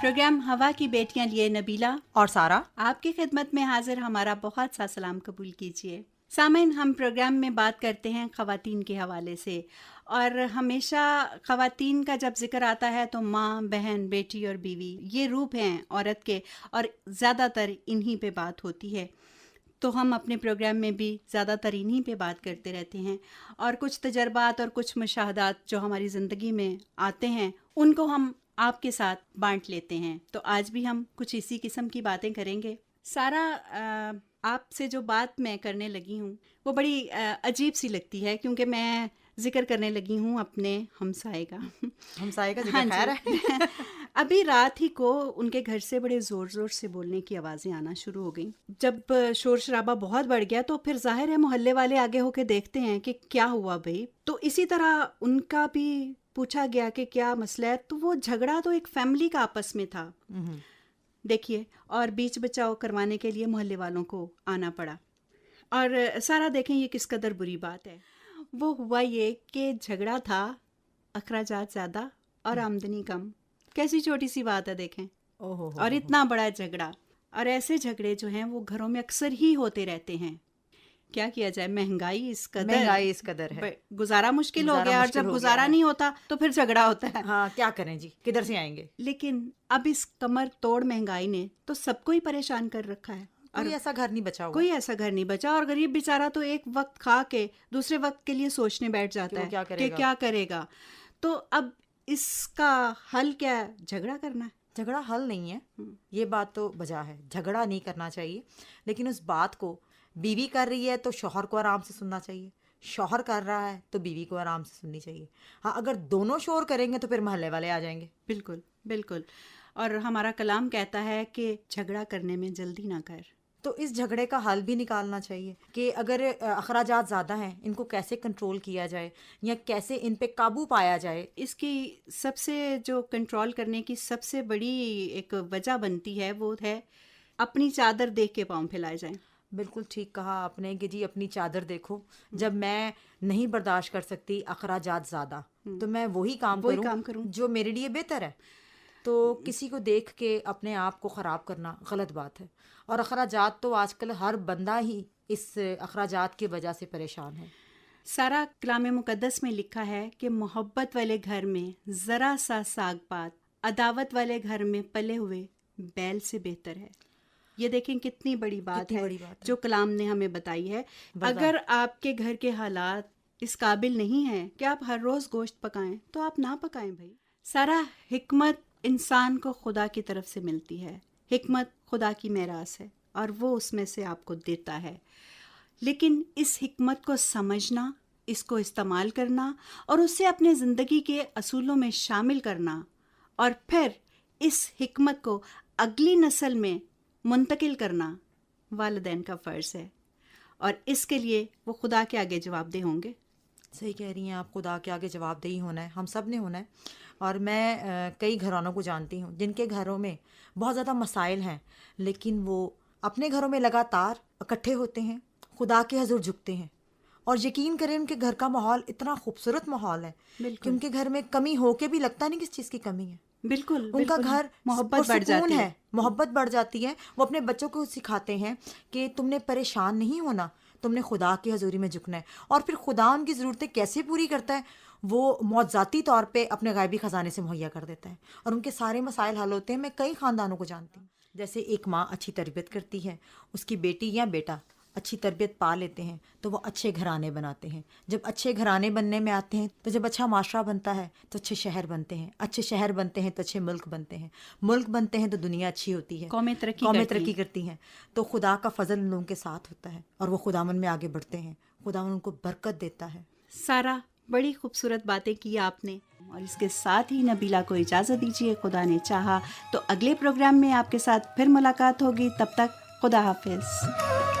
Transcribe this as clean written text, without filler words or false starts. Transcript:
Programme ہوا کی بیٹیاں لیے نبیلہ اور سارا آپ کی خدمت میں حاضر، ہمارا بہت سا سلام قبول کیجیے۔ سامعین، ہم پروگرام میں بات کرتے ہیں خواتین کے حوالے سے، اور ہمیشہ خواتین کا جب ذکر آتا ہے تو ماں، بہن، بیٹی اور بیوی یہ روپ ہیں عورت کے، اور زیادہ تر انہی پہ بات ہوتی ہے۔ تو ہم اپنے پروگرام میں بھی زیادہ تر انہی پہ بات کرتے رہتے ہیں، اور کچھ تجربات اور کچھ مشاہدات جو ہماری زندگی میں آتے ہیں ان کو ہم آپ کے ساتھ بانٹ لیتے ہیں۔ تو آج بھی ہم کچھ اسی قسم کی باتیں کریں گے۔ سارا، آپ سے جو بات میں کرنے لگی ہوں وہ بڑی عجیب سی لگتی ہے، کیونکہ میں ذکر کرنے لگی ہوں اپنے ہمسائے کا۔ ہمسائے کا ذکر ہاں خیر جی، ہے۔ ابھی رات ہی کو ان کے گھر سے بڑے زور زور سے بولنے کی آوازیں آنا شروع ہو گئیں۔ جب شور شرابہ بہت بڑھ گیا تو پھر ظاہر ہے محلے والے آگے ہو کے دیکھتے ہیں کہ کیا ہوا بھائی۔ تو اسی طرح ان کا بھی پوچھا گیا کہ کیا مسئلہ ہے، تو وہ جھگڑا تو ایک فیملی کا آپس میں تھا، دیکھیے، اور بیچ بچاؤ کروانے کے لیے محلے والوں کو آنا پڑا۔ اور سارا دیکھیں یہ کس قدر بری بات ہے۔ وہ ہوا یہ کہ جھگڑا تھا اخراجات زیادہ اور آمدنی کم۔ کیسی چھوٹی سی بات ہے دیکھیں، اور اتنا بڑا جھگڑا۔ اور ایسے جھگڑے جو ہیں وہ گھروں میں اکثر ہی ہوتے رہتے ہیں۔ کیا کیا جائے، مہنگائی اس قدر ہے، گزارا مشکل ہو گیا، اور جب گزارا نہیں ہوتا تو پھر جھگڑا ہوتا ہے۔ ہاں، کیا کریں جی، کدھر سے آئیں گے۔ لیکن اب اس کمر توڑ مہنگائی نے تو سب کو ہی پریشان کر رکھا ہے، کوئی ایسا گھر نہیں بچا ہوا، کوئی ایسا گھر نہیں بچا، اور غریب بیچارہ تو ایک وقت کھا کے دوسرے وقت کے لیے سوچنے بیٹھ جاتا ہے کہ کیا کرے گا۔ تو اب اس کا حل کیا ہے؟ جھگڑا کرنا ہے۔ جھگڑا حل نہیں ہے، یہ بات تو بجا ہے، جھگڑا نہیں کرنا چاہیے، لیکن اس بات کو بیوی کر رہی ہے تو شوہر کو آرام سے سننا چاہیے، شوہر کر رہا ہے تو بیوی کو آرام سے سننی چاہیے۔ ہاں، اگر دونوں شور کریں گے تو پھر محلے والے آ جائیں گے۔ بالکل بالکل، اور ہمارا کلام کہتا ہے کہ جھگڑا کرنے میں جلدی نہ کر۔ تو اس جھگڑے کا حل بھی نکالنا چاہیے کہ اگر اخراجات زیادہ ہیں ان کو کیسے کنٹرول کیا جائے، یا کیسے ان پہ قابو پایا جائے۔ اس کی سب سے جو کنٹرول کرنے کی سب سے بڑی ایک وجہ بنتی ہے وہ ہے اپنی چادر دیکھ کے پاؤں پھیلائے جائیں۔ بالکل ٹھیک کہا آپ نے کہ جی اپنی چادر دیکھو۔ جب میں نہیں برداشت کر سکتی اخراجات زیادہ تو میں وہی کام کروں جو میرے لیے بہتر ہے۔ تو کسی کو دیکھ کے اپنے آپ کو خراب کرنا غلط بات ہے، اور اخراجات تو آج کل ہر بندہ ہی اس اخراجات کی وجہ سے پریشان ہے۔ سارا کلام مقدس میں لکھا ہے کہ محبت والے گھر میں ذرا سا ساگ پات عداوت والے گھر میں پلے ہوئے بیل سے بہتر ہے۔ یہ دیکھیں کتنی بڑی بات ہے جو کلام نے ہمیں بتائی ہے۔ اگر آپ کے گھر کے حالات اس قابل نہیں ہیں کہ آپ ہر روز گوشت پکائیں تو آپ نہ پکائیں بھائی۔ سارا حکمت انسان کو خدا کی طرف سے ملتی ہے، حکمت خدا کی میراث ہے، اور وہ اس میں سے آپ کو دیتا ہے۔ لیکن اس حکمت کو سمجھنا، اس کو استعمال کرنا، اور اسے اپنے زندگی کے اصولوں میں شامل کرنا، اور پھر اس حکمت کو اگلی نسل میں منتقل کرنا والدین کا فرض ہے، اور اس کے لیے وہ خدا کے آگے جواب دہ ہوں گے۔ صحیح کہہ رہی ہیں آپ، خدا کے آگے جواب دہی ہونا ہے، ہم سب نے ہونا ہے۔ اور میں کئی گھرانوں کو جانتی ہوں جن کے گھروں میں بہت زیادہ مسائل ہیں، لیکن وہ اپنے گھروں میں لگاتار اکٹھے ہوتے ہیں، خدا کے حضور جھکتے ہیں، اور یقین کریں ان کے گھر کا ماحول اتنا خوبصورت ماحول ہے کہ ان کے گھر میں کمی ہو کے بھی لگتا نہیں کس چیز کی کمی ہے۔ بالکل، ان کا گھر محبت بڑھ جاتی ہے، محبت بڑھ جاتی ہے۔ وہ اپنے بچوں کو سکھاتے ہیں کہ تم نے پریشان نہیں ہونا، تم نے خدا کی حضوری میں جھکنا ہے، اور پھر خدا ان کی ضرورتیں کیسے پوری کرتا ہے، وہ معجزاتی طور پہ اپنے غیبی خزانے سے مہیا کر دیتا ہے، اور ان کے سارے مسائل حل ہوتے ہیں۔ میں کئی خاندانوں کو جانتی ہوں، جیسے ایک ماں اچھی تربیت کرتی ہے، اس کی بیٹی یا بیٹا اچھی تربیت پا لیتے ہیں تو وہ اچھے گھرانے بناتے ہیں۔ جب اچھے گھرانے بننے میں آتے ہیں تو جب اچھا معاشرہ بنتا ہے تو اچھے شہر بنتے ہیں، اچھے شہر بنتے ہیں تو اچھے ملک بنتے ہیں، ملک بنتے ہیں تو دنیا اچھی ہوتی ہے، قومیں ترقی کرتی ہیں۔ تو خدا کا فضل ان لوگوں کے ساتھ ہوتا ہے، اور وہ خداوند میں آگے بڑھتے ہیں، خداوند ان کو برکت دیتا ہے۔ سارا، بڑی خوبصورت باتیں کی آپ نے، اور اس کے ساتھ ہی نبیلہ کو اجازت دیجیے، خدا نے چاہا تو اگلے پروگرام میں آپ کے ساتھ پھر ملاقات ہوگی۔ تب تک خدا حافظ۔